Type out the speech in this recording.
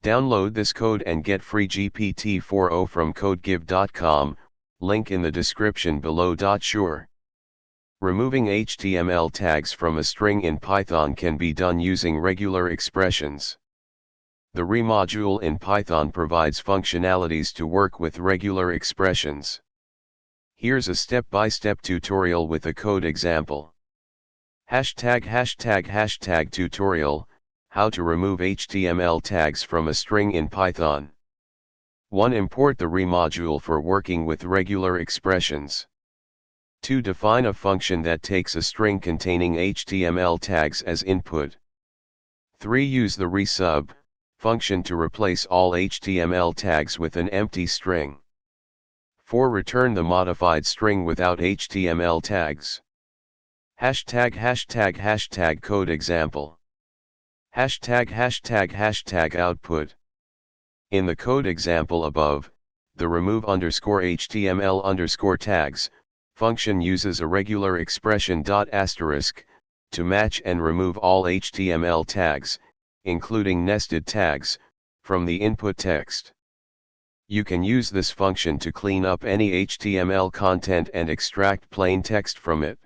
Download this code and get free GPT-4o from codegive.com, link in the description below. Sure. Removing HTML tags from a string in Python can be done using regular expressions. The re module in Python provides functionalities to work with regular expressions. Here's a step-by-step tutorial with a code example. ### tutorial, how to remove HTML tags from a string in Python. 1. Import the re module for working with regular expressions. 2. Define a function that takes a string containing HTML tags as input. 3. Use the re.sub function to replace all HTML tags with an empty string. 4. Return the modified string without HTML tags. ### code example. ### output. In the code example above, the remove _HTML tags function uses a regular expression to match and remove all HTML tags, including nested tags, from the input text. You can use this function to clean up any HTML content and extract plain text from it.